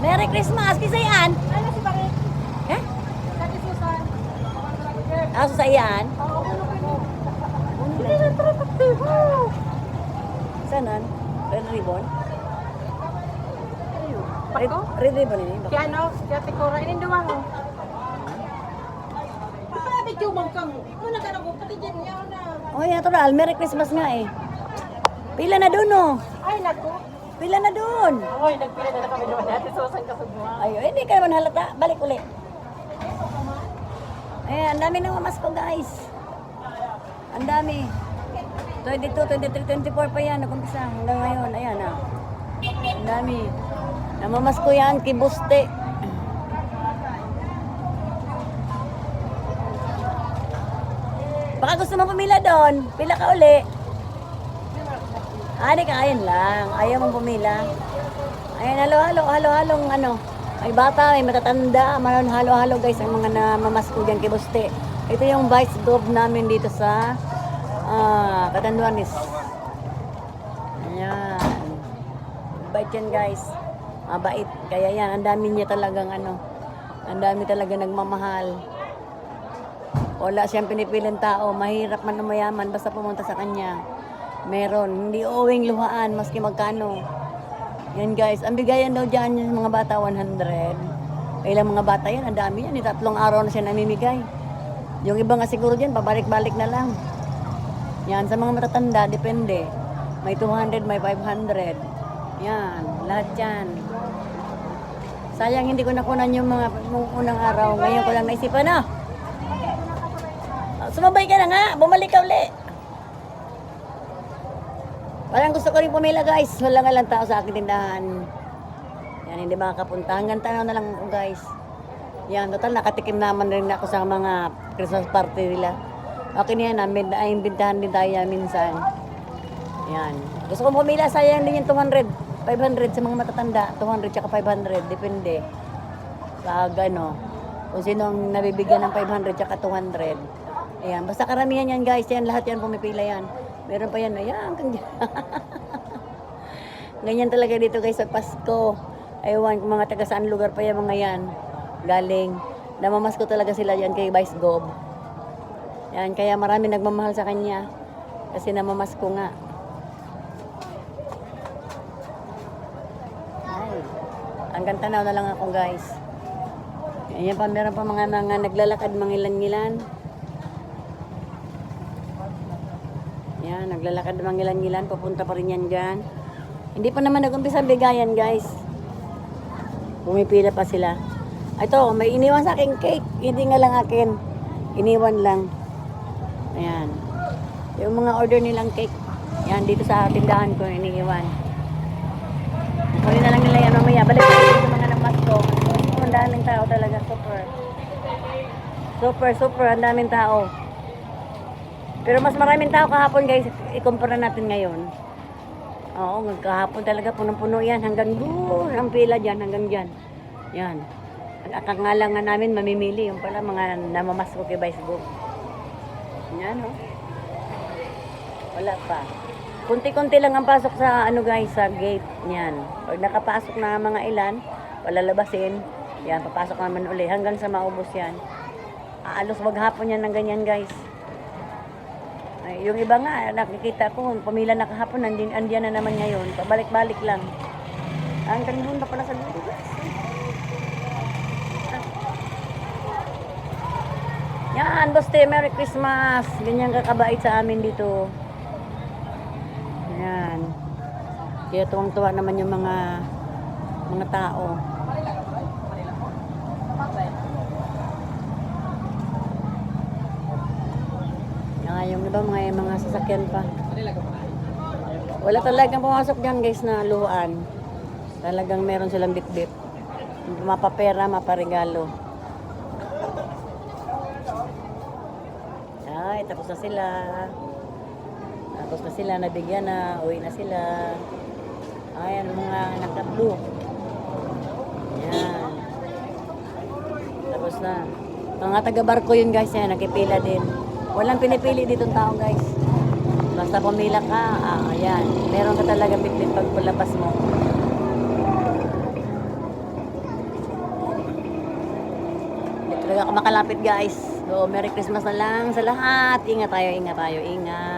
Merry Christmas! Kisa yan? Ano si Bakit? Eh? Kati Susan. Aso sa iyan? Oo, ano ko. Hindi na tratatibo. Sanan? Red ribbon? Pako? Red ribbon ini. Kaya ano? Kaya tikura. Ininduwa mo. Paano tiyumang kang? Muna ka na ko. Pati dyan niya na. Oh, yan total. Merry Christmas nga eh. Pila na doon oh. Ay, naku. Pila na doon. Oy, nagpila na kami naman. Dati Susan ka sa buha. Ay, hindi ka naman halata. Balik uli. Ayan, ang dami ng mamas ko guys. Ang dami. 22, 23, 24 pa yan. Nag-umpisa hanggang ngayon. Ayan ah. Ang dami. Namamas ko yan, kibuste. Baka gusto mo pumila doon. Pila ka uli. Di ka, ayan lang. Ayaw mong pumila. Ayan, halo-halong ano. May bata, may matatanda. Maroon halo-halo guys ang mga namamas ko dyan kibuste. Ito yung vice gov namin dito sa Catanduanes. Ayan. Bait yan guys. Mabait. Kaya yan, ang dami niya talagang ano. Ang dami talaga nagmamahal. Wala siyang pinipiling tao. Mahirap man o mayaman basta pumunta sa kanya. Meron. Hindi uwing luhaan maski magkano. Yan guys. Ang bigayan daw dyan yung mga bata 100. Ilang mga bata yan. Ang dami yan. 3 araw na siya namimigay. Yung iba nga siguro dyan, pabalik-balik na lang. Yan, sa mga matatanda, depende. May 200, may 500. Yan, lahat yan. Sayang hindi ko nakunan yung mga unang araw. Ngayon ko lang naisipan na. Sumabay ka na nga, bumalik ka uli. Parang gusto ko rin pumila guys. Wala nga lang tao sa aking tindahan. Yan, hindi makakapunta. Hanggang tanaw na lang ako guys. Yan, total nakatikim naman rin ako sa mga Christmas party nila. Okay na yan, ay imbitahan din tayo minsan. Yan. Gusto kong pumila, sayang din yung 200, 500 sa mga matatanda. 200 tsaka 500, depende. Pag ano, kung sinong nabibigyan ng 500 tsaka 200. Ayan, basta karamihan yan guys, yan, lahat yan pumipila yan. Meron pa yan, ayan, ganyan talaga dito guys sa Pasko. Aywan, mga taga saan lugar pa yan mga yan. Galing. Namamas ko talaga sila yan kay Vice Gob. Yan, kaya marami nagmamahal sa kanya. Kasi namamas ko nga. Ay, hanggang tanaw na lang ako guys. Ayan pa, meron pa mga naglalakad mangilan-ngilan. Yan, naglalakad mangilan-ngilan. Papunta pa rin yan dyan. Hindi pa naman nag-umpisa bigayan guys. Pumipila pa sila. Ito, may iniwan sa akin cake. Hindi nga lang akin. Iniwan lang. Ayan. Yung mga order nilang cake. Yan, dito sa tindahan ko, iniiwan. Muli na lang nila yan mamaya. Balik ko yung mga namasko. Ang daming tao talaga. Super. Ang daming tao. Pero mas maraming tao kahapon guys. Ikumpara natin ngayon. Oo, kahapon talaga punong-puno yan. Hanggang doon. Ang pila dyan. Hanggang dyan. Yan. Ang namin mamimili yung pala mga namamas ko kay Vice Group. Yan oh. Wala pa. Kunti-kunti lang ang pasok sa ano guys, sa gate. Yan. Pag nakapasok na mga ilan, palalabasin. Yan, papasok naman uli hanggang sa maubos yan. Aalos maghapon yan ng ganyan guys. Ay, yung iba nga, nakikita ko, pumila na kahapon, andiyan na naman ngayon. Pabalik-balik lang. Hanggang doon pa pala sa dulo guys. Yan, Boste, Merry Christmas. Ganyan kakabait sa amin dito. Yan. Kaya tuwang-tuwa naman yung mga tao. Yan, yung iba mga sasakyan pa. Wala talagang pumasok dyan guys na luhaan. Talagang meron silang bit-bit. Mapapera, maparegalo. Ay, tapos na sila. Nabigyan na. Uwi na sila. Ayan, mga naka-blue. Ayan. Tapos na. Mga taga-barko yun guys, yan. Nakipila din. Walang pinipili ditong tao guys. Basta pumila ka, ayan. Meron ka talaga bitbit pag palabas mo. talaga makalapit guys. So, Merry Christmas na lang sa lahat. Ingat tayo, ingat tayo, ingat.